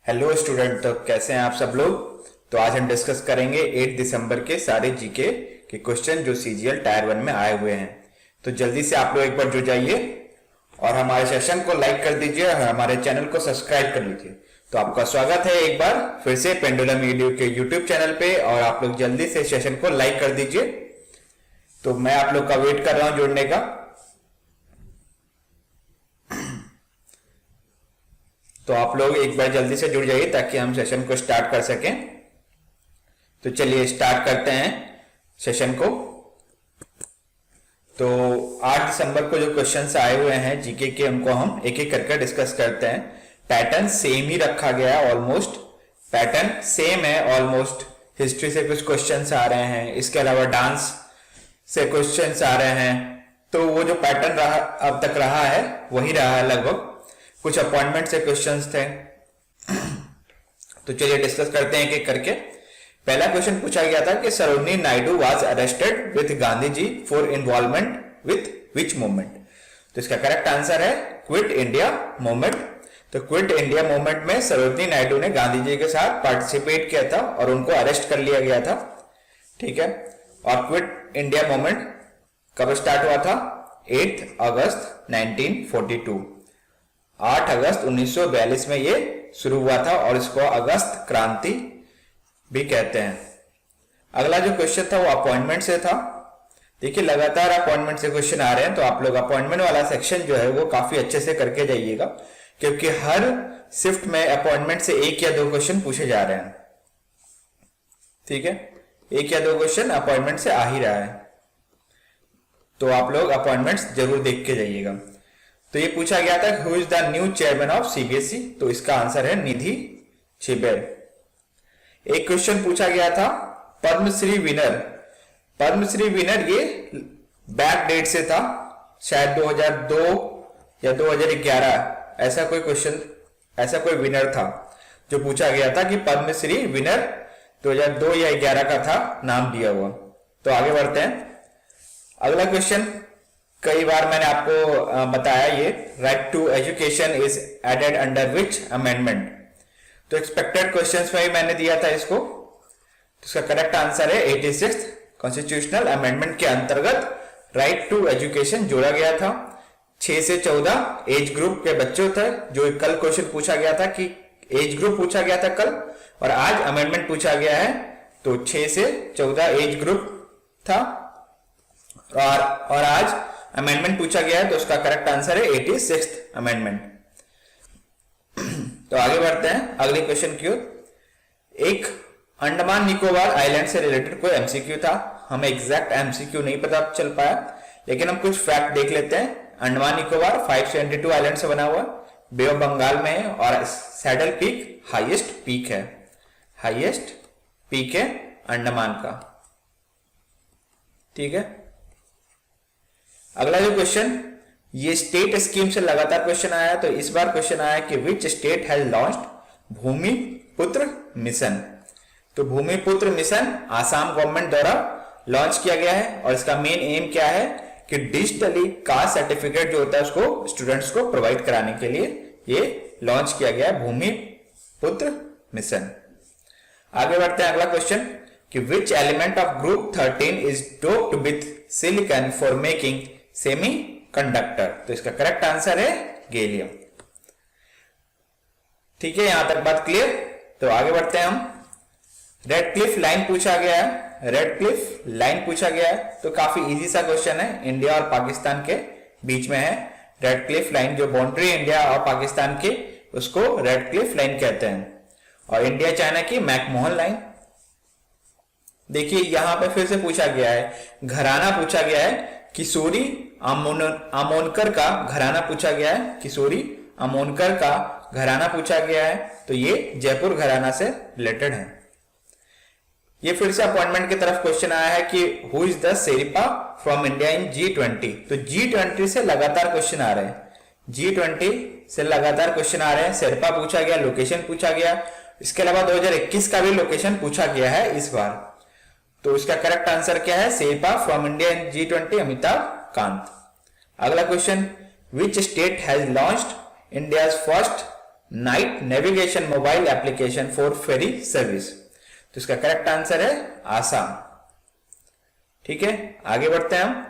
Hello student, तो कैसे हैं आप सब लोग। तो आज हम डिस्कस करेंगे 8 दिसंबर के सारे जीके के क्वेश्चन जो सीजीएल टायर 1 में आए हुए हैं। तो जल्दी से आप लोग एक बार जुड़ जाइए और हमारे सेशन को लाइक कर दीजिए और हमारे चैनल को सब्सक्राइब कर लीजिए। तो आपका स्वागत है एक बार फिर से पेंडुलम ईडीयू के यूट्यूब चैनल पे, और आप लोग जल्दी से सेशन को लाइक कर दीजिए। तो मैं आप लोग का वेट कर रहा हूं जुड़ने का। तो आप लोग एक बार जल्दी से जुड़ जाइए ताकि हम सेशन को स्टार्ट कर सकें। तो चलिए स्टार्ट करते हैं सेशन को। तो 8 दिसंबर को जो क्वेश्चंस आए हुए हैं जीके के, उनको हम एक एक करके डिस्कस करते हैं। पैटर्न सेम ही रखा गया है, ऑलमोस्ट पैटर्न सेम है ऑलमोस्ट। हिस्ट्री से कुछ क्वेश्चंस आ रहे हैं, इसके अलावा डांस से क्वेश्चंस आ रहे हैं। तो वो जो पैटर्न रहा अब तक रहा है वही रहा है लगभग। कुछ अपॉइंटमेंट से क्वेश्चंस थे। तो चलिए डिस्कस करते हैं एक एक करके। पहला क्वेश्चन पूछा गया था कि Sarojini Naidu was arrested with Gandhi ji for involvement with which movement. तो इसका करेक्ट आंसर है क्विट इंडिया मूवमेंट। तो क्विट इंडिया मूवमेंट में सरोजिनी नायडू ने गांधी जी के साथ पार्टिसिपेट किया था और उनको अरेस्ट कर लिया गया था। ठीक है। और क्विट इंडिया मूवमेंट कब स्टार्ट हुआ था? 8 अगस्त 1942। 8 अगस्त 1942 में ये शुरू हुआ था और इसको अगस्त क्रांति भी कहते हैं। अगला जो क्वेश्चन था वो अपॉइंटमेंट से था। देखिए लगातार अपॉइंटमेंट से क्वेश्चन आ रहे हैं, तो आप लोग अपॉइंटमेंट वाला सेक्शन जो है वो काफी अच्छे से करके जाइएगा, क्योंकि हर शिफ्ट में अपॉइंटमेंट से 1 या 2 क्वेश्चन पूछे जा रहे हैं। ठीक है, 1 या 2 क्वेश्चन अपॉइंटमेंट से आ ही रहा है, तो आप लोग अपॉइंटमेंट्स जरूर देख के जाइएगा। तो ये पूछा गया था who is the new chairman of CBSE. तो इसका आंसर है निधि छिबेर। एक क्वेश्चन पूछा गया था पद्मश्री विनर। पद्मश्री विनर ये बैक डेट से था, शायद 2002 या 2011, ऐसा कोई क्वेश्चन, ऐसा कोई विनर था जो पूछा गया था कि पद्मश्री विनर 2002 या 11 का था नाम दिया हुआ। तो आगे बढ़ते हैं। अगला क्वेश्चन कई बार मैंने आपको बताया, ये right to education is added under which amendment. तो एक्सपेक्टेड क्वेश्चंस में ही मैंने दिया था इसको। तो इसका करेक्ट आंसर है 86th कॉन्स्टिट्यूशनल अमेंडमेंट के अंतर्गत राइट टू एजुकेशन जोड़ा गया था। 6 से 14 एज ग्रुप के बच्चों थे, जो कल क्वेश्चन पूछा गया था कि एज ग्रुप पूछा गया था कल, और आज अमेंडमेंट पूछा गया है। तो 6 से 14 एज ग्रुप था और आज अमेंडमेंट पूछा गया है, तो उसका करेक्ट आंसर है 86th अमेंडमेंट। तो आगे बढ़ते हैं अगले क्वेश्चन की ओर। एक अंडमान निकोबार आइलैंड से रिलेटेड कोई एमसीक्यू था। हमें एग्जैक्ट एमसीक्यू नहीं पता चल पाया, लेकिन हम कुछ फैक्ट देख लेते हैं। अंडमान निकोबार 572 आइलैंड से बना हुआ, बे ऑफ बंगाल में है, और सैडल पीक हाईएस्ट पीक है। हाईएस्ट पीक है अंडमान का। ठीक है। अगला जो क्वेश्चन, ये स्टेट स्कीम से लगातार क्वेश्चन आया, तो इस बार क्वेश्चन आया कि विच स्टेट हैज लॉन्च्ड भूमि पुत्र मिशन। तो भूमि पुत्र मिशन आसाम गवर्नमेंट द्वारा लॉन्च किया गया है, और इसका मेन एम क्या है कि डिजिटली कास्ट सर्टिफिकेट जो होता है उसको स्टूडेंट्स को प्रोवाइड कराने के लिए ये लॉन्च किया गया है भूमि पुत्र मिशन। आगे बढ़ते हैं अगला क्वेश्चन कि which element of group 13 is doped with silicon for making semi conductor. तो इसका करेक्ट आंसर है गैलियम। ठीक है, यहां तक बात क्लियर। तो आगे बढ़ते हैं हम। रेड क्लिफ लाइन पूछा गया है। रेड क्लिफ लाइन पूछा गया है, तो काफी इजी सा क्वेश्चन है। इंडिया और पाकिस्तान के बीच में है रेड क्लिफ लाइन, जो बाउंड्री इंडिया और पाकिस्तान की, उसको रेड क्लिफ लाइन कहते हैं। और इंडिया चाइना की मैकमोहन लाइन। देखिए यहां पे फिर से पूछा गया है, घराना पूछा गया है, किशोरी आमोनकर का घराना पूछा गया है। किशोरी आमोनकर का घराना पूछा गया है, तो ये जयपुर घराना से रिलेटेड है। ये फिर से अपॉइंटमेंट की तरफ क्वेश्चन आया है कि who is the sherpa from India in G20। तो G20 से लगातार क्वेश्चन आ रहे हैं। G20 से लगातार क्वेश्चन आ रहे हैं। शेरिपा पूछा गया, लोकेशन पूछा गया, इसके अलावा 2021 का भी लोकेशन पूछा गया है इस बार। तो इसका करेक्ट आंसर क्या है? Sherpa from India in G20 Amitabh Kant. अगला question, which state has launched India's first night navigation mobile application for ferry service? तो इसका करेक्ट आंसर है आसाम। ठीक है, आगे बढ़ते हैं हम।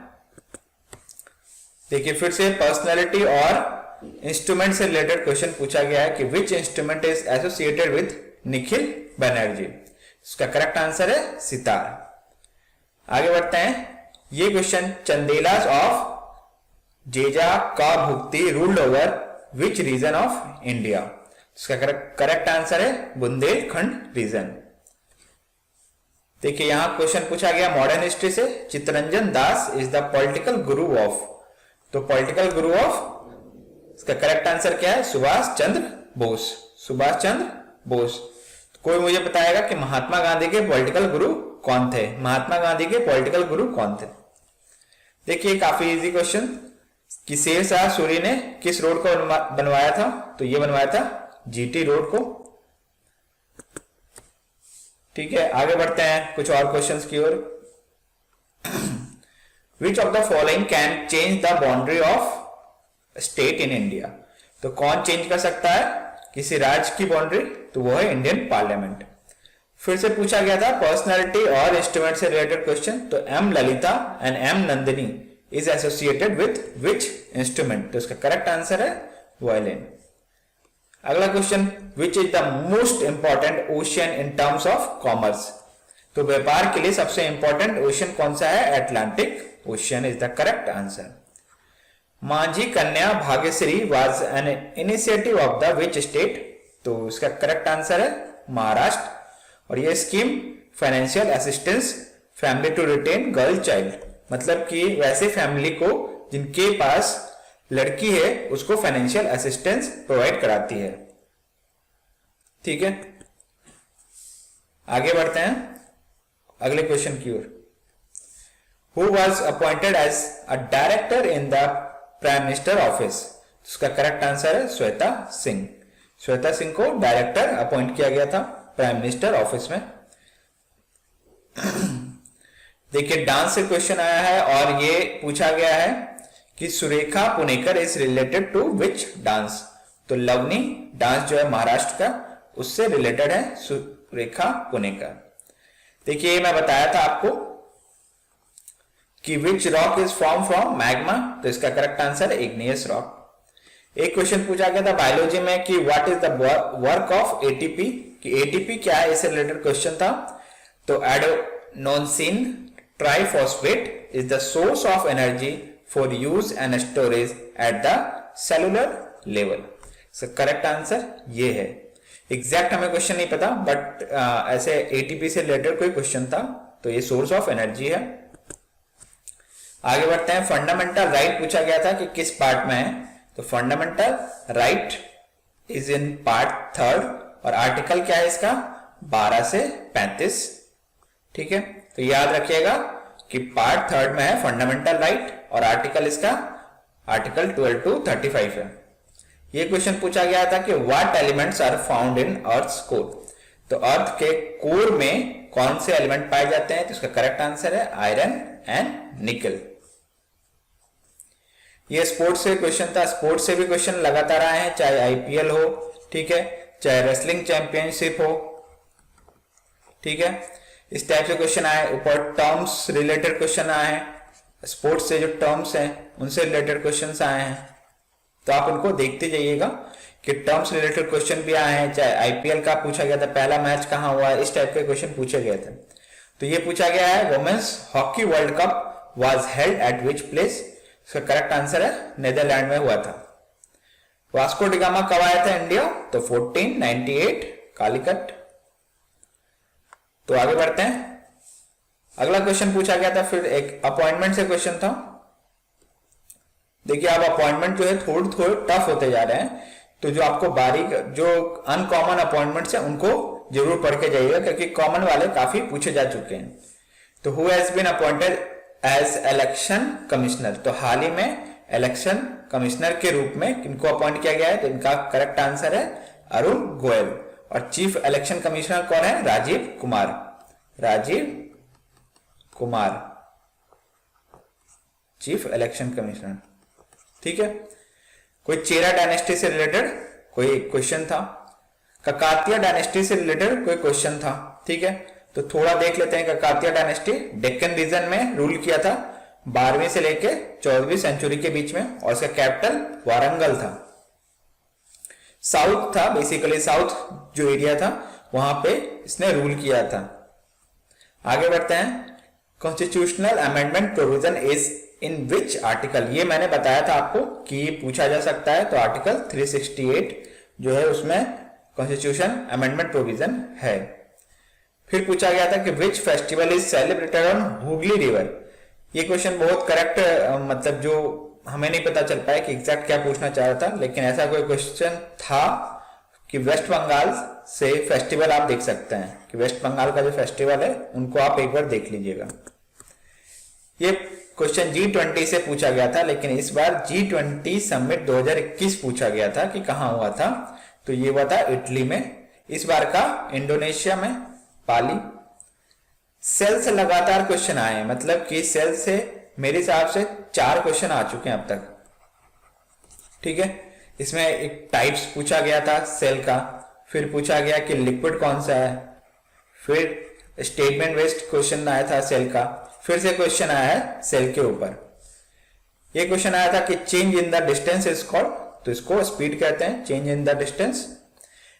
देखिए फिर से पर्सनैलिटी और इंस्ट्रूमेंट से रिलेटेड क्वेश्चन पूछा गया है कि which instrument is associated with Nikhil Banerjee? इसका करेक्ट आंसर है सितार। आगे बढ़ते हैं। ये question Chandelas of Jejakabhukti ruled over which region of India? इसका करेक्ट आंसर है बुंदेलखंड रीजन। देखिए यहां क्वेश्चन पूछा गया मॉडर्न हिस्ट्री से, Chittaranjan Das is the political Guru of? तो पॉलिटिकल गुरु ऑफ, इसका करेक्ट आंसर क्या है? सुभाष चंद्र बोस। सुभाष चंद्र बोस। कोई मुझे बताएगा कि महात्मा गांधी के पॉलिटिकल गुरु कौन थे? महात्मा गांधी के पॉलिटिकल गुरु कौन थे? देखिए काफी इजी क्वेश्चन, कि शेरशाह सूरी ने किस रोड को बनवाया था? तो ये बनवाया था जीटी रोड को। ठीक है, आगे बढ़ते हैं कुछ और क्वेश्चंस की ओर। Which of the following can change the boundary of state in India? तो कौन चेंज कर सकता है किसी राज्य की बाउंड्री? तो वो है इंडियन पार्लियामेंट। फिर से पूछा गया था पर्सनालिटी और इंस्ट्रूमेंट से रिलेटेड क्वेश्चन, तो M Lalitha and M Nandini is associated with which instrument? तो इसका करेक्ट आंसर है वायलिन। अगला question, which is the most important ocean in terms of commerce? तो व्यापार के लिए सबसे इंपॉर्टेंट ओशियन कौन सा है? Atlantic ocean is the correct answer. Majhi Kanya Bhagyashree was an initiative of the which state? तो इसका करेक्ट आंसर है महाराष्ट्र। और ये scheme financial assistance family to retain girl child, मतलब कि वैसे फैमिली को जिनके पास लड़की है उसको फाइनेंशियल असिस्टेंस प्रोवाइड कराती है। ठीक है, आगे बढ़ते हैं अगले क्वेश्चन की ओर। Who was appointed as a director in the prime minister office? उसका करेक्ट आंसर है श्वेता सिंह। श्वेता सिंह को डायरेक्टर अपॉइंट किया गया था प्राइम मिनिस्टर ऑफिस में। देखिए डांस से क्वेश्चन आया है और ये पूछा गया है कि Surekha Punekar is related to which dance? तो लवनी डांस जो है महाराष्ट्र का, उससे रिलेटेड है सुरेखा पुनेकर। देखिए मैं बताया था आपको कि which rock is form from magma? तो इसका करेक्ट आंसर है इग्नियस रॉक। एक क्वेश्चन पूछा गया था बायोलॉजी में कि what is the work of ATP? कि एटीपी क्या है, इससे रिलेटेड क्वेश्चन था। तो adenosine triphosphate is the source of energy for use and storage at the cellular level. Correct answer ये है। एग्जैक्ट हमें क्वेश्चन नहीं पता, बट ऐसे एटीपी से रिलेटेड कोई क्वेश्चन था, तो ये सोर्स ऑफ एनर्जी है। आगे बढ़ते हैं। फंडामेंटल राइट पूछा गया था कि किस पार्ट में है? तो fundamental right is in part 3 और आर्टिकल क्या है इसका? 12 से 35। ठीक है, तो याद रखिएगा कि पार्ट 3 में है फंडामेंटल राइट और आर्टिकल इसका आर्टिकल 12 to 35 है। ये क्वेश्चन पूछा गया था कि what elements are found in earth's core? तो अर्थ के कोर में कौन से एलिमेंट पाए जाते हैं? तो इसका करेक्ट आंसर है आयरन एंड निकल। ये स्पोर्ट्स से क्वेश्चन था। स्पोर्ट्स से भी क्वेश्चन लगातार आए हैं, चाहे आईपीएल हो, ठीक है, चाहे रेसलिंग चैंपियनशिप हो। ठीक है, इस टाइप से क्वेश्चन आए। ऊपर टर्म्स रिलेटेड क्वेश्चन आए हैं, स्पोर्ट्स से जो टर्म्स हैं उनसे रिलेटेड क्वेश्चंस आए हैं, तो आप उनको देखते जाइएगा कि टर्म्स रिलेटेड क्वेश्चन भी आए हैं। चाहे आईपीएल का पूछा गया था, पहला मैच कहां हुआ है, इस टाइप के क्वेश्चन पूछे गए थे। तो ये पूछा गया है women's hockey world cup was held at which place? इसका करेक्ट आंसर है नेदरलैंड में हुआ था। वास्को डिगामा कब आया था इंडिया? तो 1498 कालीकट। तो आगे बढ़ते हैं। अगला क्वेश्चन पूछा गया था, फिर एक अपॉइंटमेंट से क्वेश्चन था। देखिए अब अपॉइंटमेंट जो है थोड़े टफ होते जा रहे हैं, तो जो आपको बारीक जो अनकॉमन अपॉइंटमेंट्स हैं उनको जरूर पढ़ के जाइएगा, क्योंकि कॉमन वाले काफी पूछे जा चुके हैं। तो who has been appointed as election commissioner? तो हाल ही में इलेक्शन कमिश्नर के रूप में किनको अपॉइंट किया गया है? तो इनका करेक्ट आंसर है अरुण गोयल। और चीफ इलेक्शन कमिश्नर कौन है? Rajiv Kumar. Rajiv Kumar chief election commissioner. ठीक है, कोई चेरा डायनेस्टी से रिलेटेड कोई क्वेश्चन था, ककातिया डायनेस्टी से रिलेटेड कोई क्वेश्चन था, ठीक है। तो थोड़ा देख लेते हैं। ककातिया डायनेस्टी डेक्कन रीजन में रूल किया था 12वीं से लेके 14वीं सेंचुरी के बीच में, और इसका कैपिटल वारंगल था। साउथ था, बेसिकली साउथ जो एरिया था वहां पे इसने रूल किया था। आगे बढ़ते हैं। Constitutional amendment provision is in which article, ये मैंने बताया था आपको कि ये पूछा जा सकता है, तो आर्टिकल 368 जो है उसमें कॉन्स्टिट्यूशन अमेंडमेंट प्रोविजन है। फिर पूछा गया था कि which festival is celebrated on Hooghly river. ये क्वेश्चन बहुत करेक्ट, मतलब जो हमें नहीं पता चल पाया कि एग्जैक्ट क्या पूछना चाह रहा था, लेकिन ऐसा कोई क्वेश्चन था कि वेस्ट बंगाल से फेस्टिवल आप देख सकते हैं, कि वेस्ट बंगाल का जो फेस्टिवल है उनको आप एक बार देख लीजिएगा। ये क्वेश्चन G20 से पूछा गया था, लेकिन इस बार G20 समिट 2021 पूछा गया था कि कहां हुआ था, तो ये हुआ था इटली में। इस बार का इंडोनेशिया में पाली। सेल से लगातार क्वेश्चन आए हैं, मतलब कि सेल से मेरे हिसाब से 4 क्वेश्चन आ चुके हैं अब तक, ठीक है। इसमें एक टाइप्स पूछा गया था सेल का, फिर पूछा गया कि लिक्विड कौन सा है, फिर स्टेटमेंट बेस्ड क्वेश्चन आया था सेल का, फिर से क्वेश्चन आया है सेल के ऊपर। ये क्वेश्चन आया था कि change in the distance is called, तो इसको स्पीड कहते हैं, change in the distance.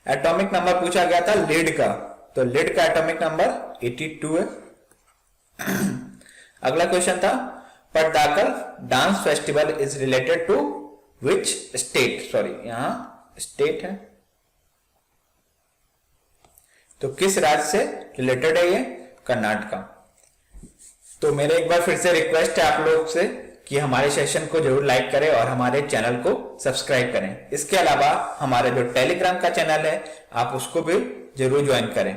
Atomic number पूछा गया था लीड का, तो लीड का एटॉमिक नंबर 82 है। अगला क्वेश्चन था Pattadakal dance festival is related to which state, sorry यहां स्टेट है, तो किस राज्य से रिलेटेड है ये, कर्नाटका। तो मेरे एक बार फिर से रिक्वेस्ट है आप लोग से कि हमारे सेशन को जरूर लाइक करें और हमारे चैनल को सब्सक्राइब करें। इसके अलावा हमारे जो टेलीग्राम का चैनल है आप उसको भी जरूर ज्वाइन करें,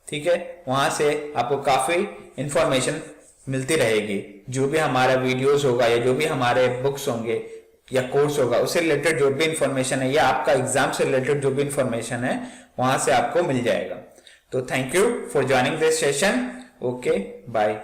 ठीक है। वहां से आपको काफी इंफॉर्मेशन मिलती रहेगी, जो भी हमारा वीडियोस होगा या जो भी हमारे बुक्स होंगे या कोर्स होगा उससे रिलेटेड जो भी इंफॉर्मेशन है, या आपका एग्जाम से रिलेटेड जो भी इंफॉर्मेशन है वहां से आपको मिल जाएगा। तो thank you for joining this session. Okay, bye.